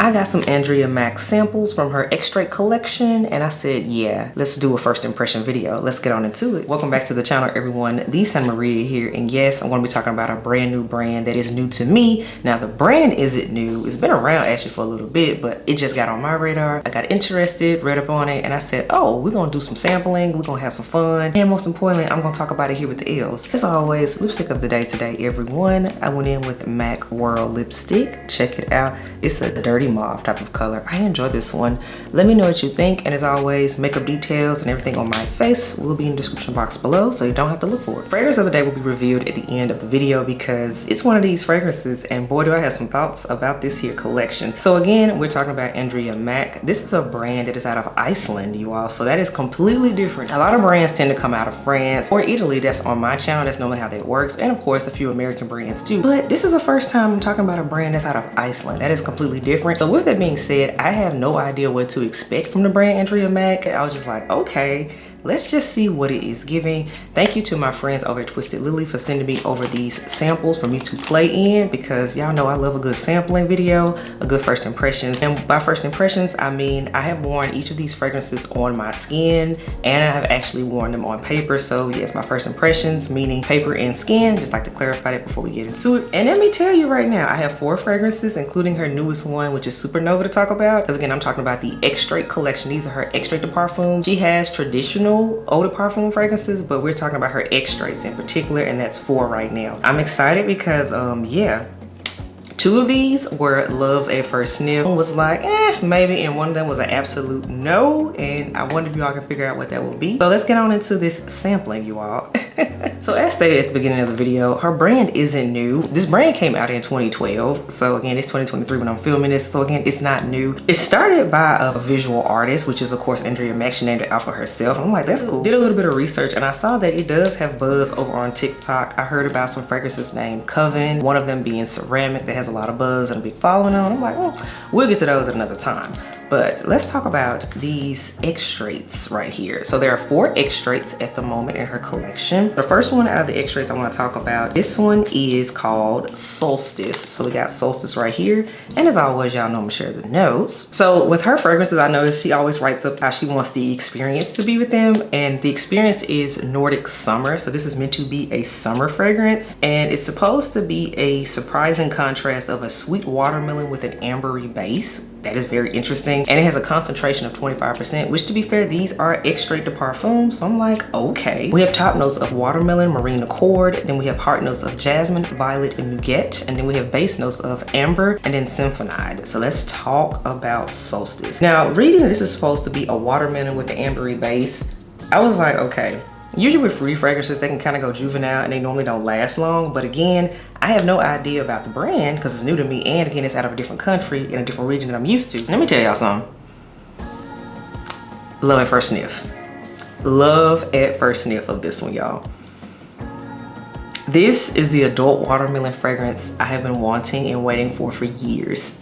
I got some Andrea Maack samples from her Extrait collection, and I said, yeah, let's do a first impression video. Let's get on into it. Welcome back to the channel, everyone. The Santa Maria here, and yes, I'm going to be talking about a brand new brand that is new to me. Now, the brand isn't new. It's been around actually for a little bit, but it just got on my radar. I got interested, read up on it, and I said, oh, we're going to do some sampling. We're going to have some fun. And most importantly, I'm going to talk about it here with the L's. As always, lipstick of the day today, everyone. I went in with MAC World lipstick. Check it out. It's a dirty mauve type of color. I enjoy this one. Let me know what you think, and as always, makeup details and everything on my face will be in the description box below, so you don't have to look for it. Fragrance of the day will be revealed at the end of the video because it's one of these fragrances, and boy do I have some thoughts about this here collection. So again, we're talking about Andrea Maack. This is a brand that is out of Iceland, you all, so that is completely different. A lot of brands tend to come out of France or Italy. That's on my channel. That's normally how that works, and of course a few American brands too, but this is the first time I'm talking about a brand that's out of Iceland. That is completely different. So with that being said, I have no idea what to expect from the brand Andrea Maack. I was just like, okay, let's just see what it is giving. Thank you to my friends over at Twisted Lily for sending me over these samples for me to play in, because y'all know I love a good sampling video, a good first impressions. And by first impressions, I mean I have worn each of these fragrances on my skin, and I have actually worn them on paper. So yes, my first impressions, meaning paper and skin. Just like to clarify that before we get into it. And let me tell you right now, I have 4 fragrances, including her newest one, which is Supernova, to talk about. Because again, I'm talking about the Extrait collection. These are her Extrait de Parfum. She has traditional eau de parfum fragrances, but we're talking about her extraits in particular, and that's 4 right now. I'm excited because yeah, 2 of these were loves at first sniff. One was like, maybe, and one of them was an absolute no, and I wonder if y'all can figure out what that will be. So let's get on into this sampling, you all. So as stated at the beginning of the video, her brand isn't new. This brand came out in 2012. So again, it's 2023 when I'm filming this. So again, it's not new. It started by a visual artist, which is of course Andrea Maack. She named it out for herself. I'm like, that's cool. Did a little bit of research, and I saw that it does have buzz over on TikTok. I heard about some fragrances named Coven, one of them being ceramic that has a lot of buzz and a big following on. I'm like, we'll get to those at another time. But let's talk about these extraits right here. So there are 4 extraits at the moment in her collection. The first one out of the extraits I want to talk about, this one is called Solstice. So we got Solstice right here. And as always, y'all know I'm gonna share the notes. So with her fragrances, I noticed she always writes up how she wants the experience to be with them. And the experience is Nordic summer. So this is meant to be a summer fragrance. And it's supposed to be a surprising contrast of a sweet watermelon with an ambery base. That is very interesting. And it has a concentration of 25%, which to be fair, these are Extrait de Parfum. So I'm like, okay. We have top notes of watermelon, marine accord. Then we have heart notes of jasmine, violet, and nougat. And then we have base notes of amber and then symphonide. So let's talk about Solstice. Now, reading this is supposed to be a watermelon with the ambery base. I was like, okay. Usually with fruity fragrances, they can kind of go juvenile and they normally don't last long. But again, I have no idea about the brand because it's new to me. And again, it's out of a different country in a different region that I'm used to. Let me tell y'all something. Love at first sniff. Love at first sniff of this one, y'all. This is the adult watermelon fragrance I have been wanting and waiting for years.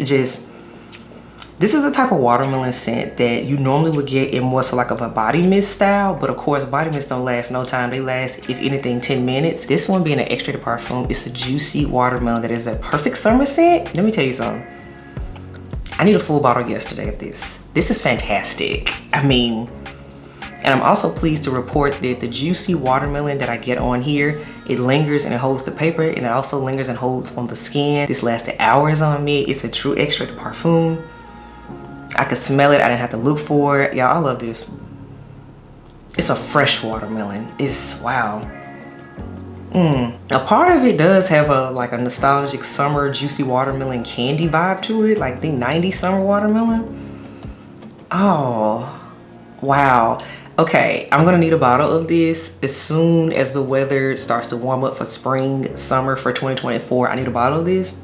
This is the type of watermelon scent that you normally would get in more so like of a body mist style, but of course body mists don't last no time. They last, if anything, 10 minutes. This one being an Extrait de Parfum, it's a juicy watermelon that is a perfect summer scent. Let me tell you something. I need a full bottle yesterday of this. This is fantastic. I mean, and I'm also pleased to report that the juicy watermelon that I get on here, it lingers and it holds the paper, and it also lingers and holds on the skin. This lasted hours on me. It's a true Extrait de Parfum. I could smell it. I didn't have to look for it. Y'all, I love this. It's a fresh watermelon. It's wow. A part of it does have like a nostalgic summer juicy watermelon candy vibe to it. Like think 90s summer watermelon. Oh, wow. Okay, I'm gonna need a bottle of this as soon as the weather starts to warm up for spring, summer for 2024. I need a bottle of this.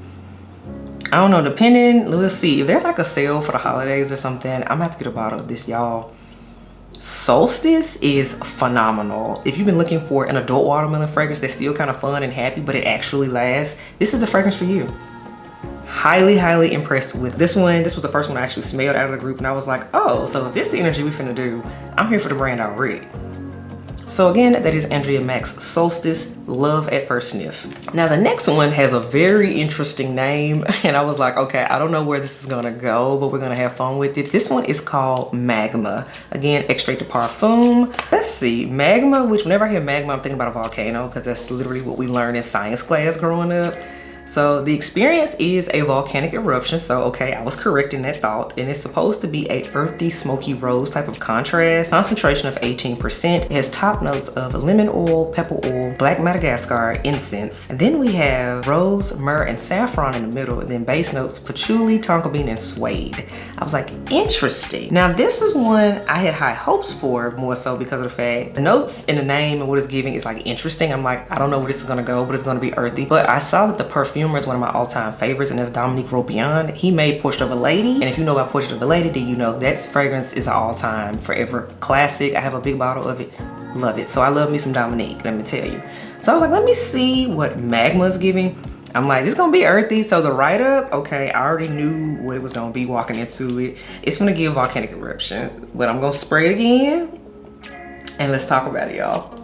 I don't know, depending, let's see. If there's like a sale for the holidays or something, I'm gonna have to get a bottle of this, y'all. Solstice is phenomenal. If you've been looking for an adult watermelon fragrance that's still kind of fun and happy, but it actually lasts, this is the fragrance for you. Highly, highly impressed with this one. This was the first one I actually smelled out of the group, and I was like, oh, so if this is the energy we finna do, I'm here for the brand already. So again, that is Andrea Maack's Solstice, Love at First Sniff. Now the next one has a very interesting name, and I was like, okay, I don't know where this is gonna go, but we're gonna have fun with it. This one is called Magma. Again, extrait de Perfume. Let's see, Magma, which whenever I hear Magma, I'm thinking about a volcano, because that's literally what we learned in science class growing up. So the experience is a volcanic eruption. So okay, I was correct in that thought. And it's supposed to be a earthy, smoky rose type of contrast. Concentration of 18%. It has top notes of lemon oil, pepper oil, black Madagascar, incense. And then we have rose, myrrh, and saffron in the middle. And then base notes, patchouli, tonka bean, and suede. I was like, interesting. Now this is one I had high hopes for, more so because of the fact the notes in the name and what it's giving is like interesting. I'm like, I don't know where this is gonna go, but it's gonna be earthy. But I saw that the Perfume is one of my all-time favorites, and that's Dominique Ropion. He made Portrait of a Lady, and if you know about Portrait of a Lady, then you know that fragrance is an all-time forever classic. I have a big bottle of it, love it. So I love me some Dominique, let me tell you. So I was like, let me see what Magma is giving. I'm like, it's gonna be earthy. So the write-up, okay, I already knew what it was gonna be walking into it. It's gonna give volcanic eruption, but I'm gonna spray it again, and let's talk about it, y'all.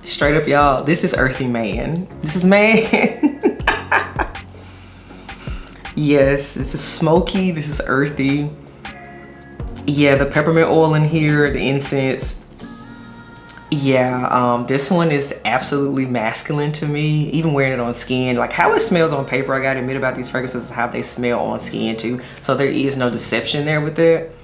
Straight up, y'all, this is earthy man. This is man. Yes, this is smoky, this is earthy. Yeah, the peppermint oil in here, the incense. Yeah, this one is absolutely masculine to me, even wearing it on skin. Like how it smells on paper, I gotta admit about these fragrances is how they smell on skin too. So there is no deception there with it.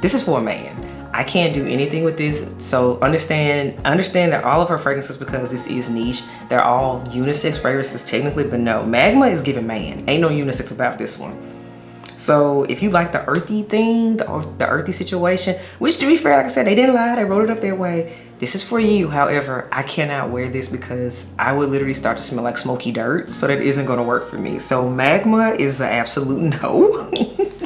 This is for a man. I can't do anything with this, so understand that all of her fragrances, because this is niche, they're all unisex fragrances technically, but no, Magma is giving man. Ain't no unisex about this one. So if you like the earthy thing, the earthy situation, which to be fair, like I said, they didn't lie, they wrote it up their way. This is for you. However, I cannot wear this because I would literally start to smell like smoky dirt, so that isn't gonna work for me. So Magma is an absolute no.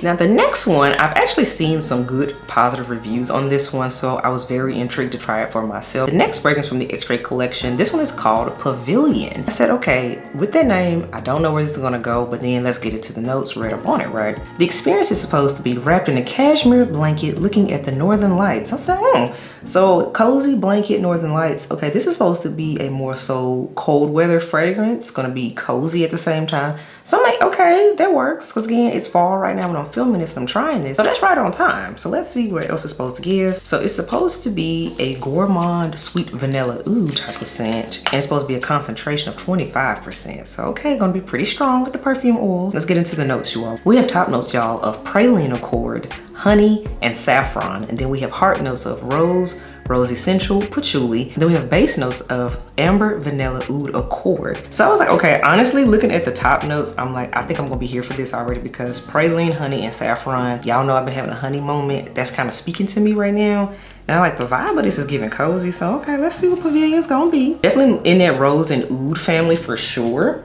Now the next one, I've actually seen some good positive reviews on this one, so I was very intrigued to try it for myself. The next fragrance from the Extrait collection, this one is called Pavilion. I said, okay, with that name, I don't know where this is gonna go, but then let's get into the notes right up on it, right? The experience is supposed to be wrapped in a cashmere blanket looking at the northern lights. I said, so cozy blanket, northern lights. Okay, this is supposed to be a more so cold weather fragrance. It's gonna be cozy at the same time. So I'm like, okay, that works. Cause again, it's fall right now when I'm filming this and I'm trying this. So that's right on time. So let's see what else it's supposed to give. So it's supposed to be a gourmand sweet vanilla oud type of scent. And it's supposed to be a concentration of 25%. So okay, gonna be pretty strong with the perfume oils. Let's get into the notes, you all. We have top notes, y'all, of praline accord, honey, and saffron. And then we have heart notes of rose, rose essential, patchouli. And then we have base notes of amber, vanilla, oud, accord. So I was like, okay, honestly, looking at the top notes, I'm like, I think I'm gonna be here for this already because praline, honey, and saffron. Y'all know I've been having a honey moment. That's kind of speaking to me right now. And I like the vibe of this is giving cozy. So okay, let's see what Pavilion's gonna be. Definitely in that rose and oud family for sure.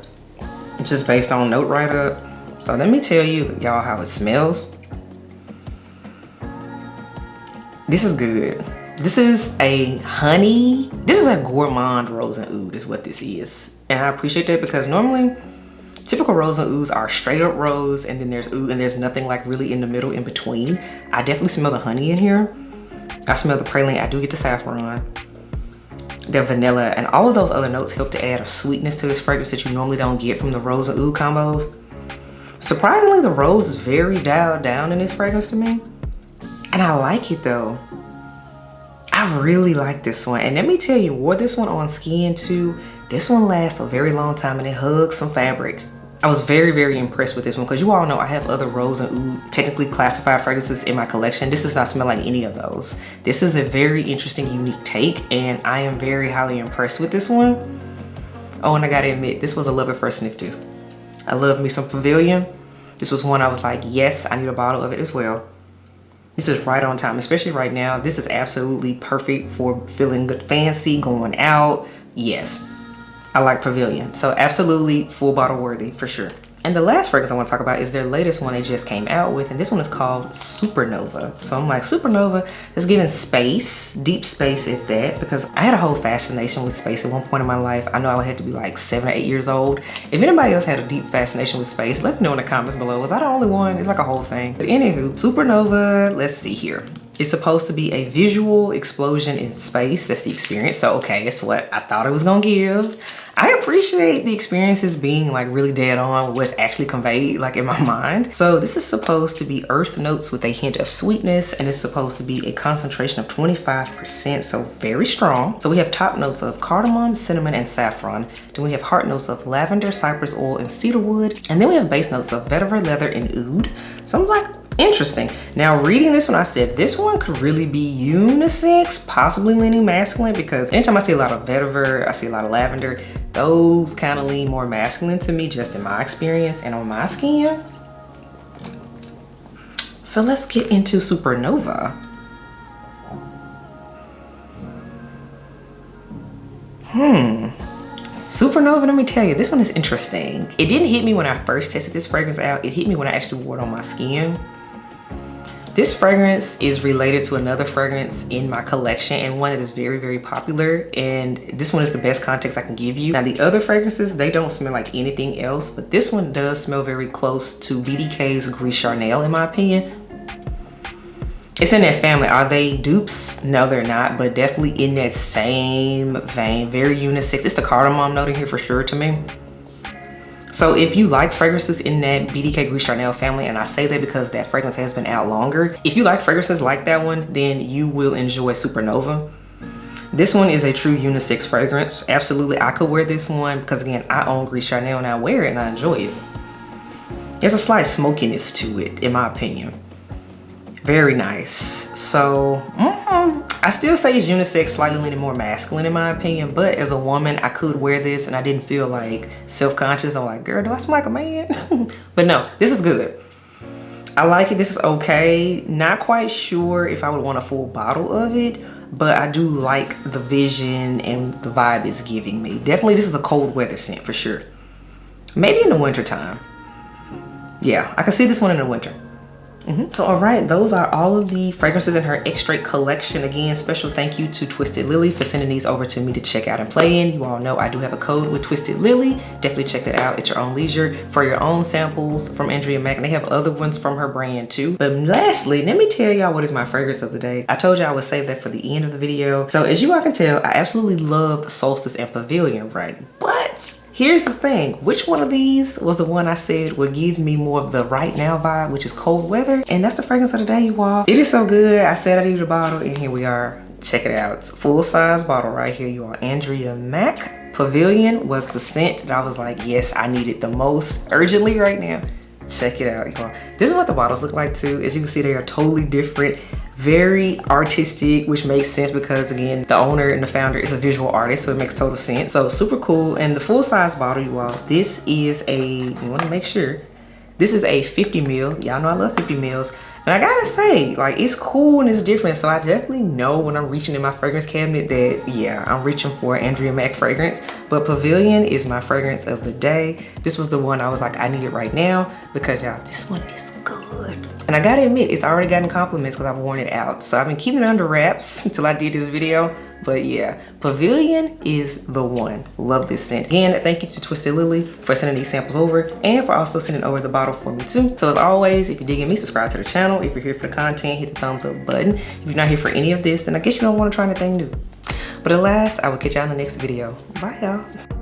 Just based on note write-up. So let me tell you, y'all, how it smells. This is good. This is a honey, this is a gourmand rose and oud is what this is. And I appreciate that because normally typical rose and ouds are straight up rose and then there's oud and there's nothing like really in the middle in between. I definitely smell the honey in here. I smell the praline, I do get the saffron, the vanilla, and all of those other notes help to add a sweetness to this fragrance that you normally don't get from the rose and oud combos. Surprisingly, the rose is very dialed down in this fragrance to me. And I like it though. I really like this one. And let me tell you, wore this one on skin too. This one lasts a very long time and it hugs some fabric. I was very, very impressed with this one because you all know I have other rose and oud technically classified fragrances in my collection. This does not smell like any of those. This is a very interesting, unique take and I am very highly impressed with this one. Oh, and I gotta admit, this was a love at first sniff too. I love me some Pavilion. This was one I was like, yes, I need a bottle of it as well. This is right on time, especially right now. This is absolutely perfect for feeling good, fancy, going out. Yes, I like Pavilion. So absolutely full bottle worthy for sure. And the last fragrance I want to talk about is their latest one they just came out with, and this one is called Supernova. So I'm like, Supernova is giving space, deep space at that, because I had a whole fascination with space at one point in my life. I know I had to be like 7 or 8 years old. If anybody else had a deep fascination with space, let me know in the comments below. Was I the only one? It's like a whole thing. But anywho, Supernova, let's see here. It's supposed to be a visual explosion in space. That's the experience. So, okay, it's what I thought it was gonna give. I appreciate the experiences being like really dead on with what's actually conveyed like in my mind. So this is supposed to be earth notes with a hint of sweetness, and it's supposed to be a concentration of 25%, so very strong. So we have top notes of cardamom, cinnamon, and saffron. Then we have heart notes of lavender, cypress oil, and cedarwood. And then we have base notes of vetiver, leather, and oud. So I'm like, interesting. Now reading this one, I said this one could really be unisex, possibly leaning masculine, because anytime I see a lot of vetiver, I see a lot of lavender, those kind of lean more masculine to me, just in my experience and on my skin. So let's get into Supernova. Supernova, let me tell you, this one is interesting. It didn't hit me when I first tested this fragrance out. It hit me when I actually wore it on my skin. This fragrance is related to another fragrance in my collection, and one that is very, very popular. And this one is the best context I can give you. Now the other fragrances, they don't smell like anything else, but this one does smell very close to BDK's Gris Charnel in my opinion. It's in that family. Are they dupes? No, they're not, but definitely in that same vein. Very unisex. It's the cardamom note in here for sure to me. So if you like fragrances in that BDK Gris Charnel family, and I say that because that fragrance has been out longer, if you like fragrances like that one, then you will enjoy Supernova. This one is a true unisex fragrance. Absolutely, I could wear this one because again, I own Gris Charnel and I wear it and I enjoy it. There's a slight smokiness to it, in my opinion. Very nice. So I still say it's unisex, slightly leaning more masculine in my opinion, but as a woman, I could wear this and I didn't feel like self-conscious. I'm like, girl, do I smell like a man? But no, this is good. I like it. This is okay. Not quite sure if I would want a full bottle of it, but I do like the vision and the vibe it's giving me. Definitely, this is a cold weather scent for sure. Maybe in the winter time. Yeah, I can see this one in the winter. So all right, those are all of the fragrances in her X-Straight collection. Again, special thank you to Twisted Lily for sending these over to me to check out and play in. You all know I do have a code with Twisted Lily. Definitely check that out at your own leisure for your own samples from Andrea Maack. And they have other ones from her brand too. But lastly, let me tell y'all what is my fragrance of the day. I told you I would save that for the end of the video. So as you all can tell, I absolutely love Solstice and Pavilion, right? But here's the thing, which one of these was the one I said would give me more of the right now vibe, which is cold weather? And that's the fragrance of the day, you all. It is so good. I said I needed a bottle and here we are. Check it out. It's a full size bottle right here, you all. Andrea Maack. Pavilion was the scent that I was like, yes, I need it the most urgently right now. Check it out, y'all. This is what the bottles look like too. As you can see, they are totally different. Very artistic, which makes sense because again, the owner and the founder is a visual artist, so it makes total sense. So super cool. And the full size bottle, you all, this is a, you want to make sure, this is a 50 ml. Y'all know I love 50 mls. And I gotta say, like, it's cool and it's different. So I definitely know when I'm reaching in my fragrance cabinet that, yeah, I'm reaching for Andrea Maack fragrance. But Pavilion is my fragrance of the day. This was the one I was like, I need it right now because y'all, this one is good. And I gotta admit, it's already gotten compliments because I've worn it out. So I've been keeping it under wraps until I did this video. But yeah, Pavilion is the one. Love this scent. Again, thank you to Twisted Lily for sending these samples over and for also sending over the bottle for me too. So as always, if you're digging me, subscribe to the channel. If you're here for the content, hit the thumbs up button. If you're not here for any of this, then I guess you don't want to try anything new. But alas, I will catch y'all in the next video. Bye y'all.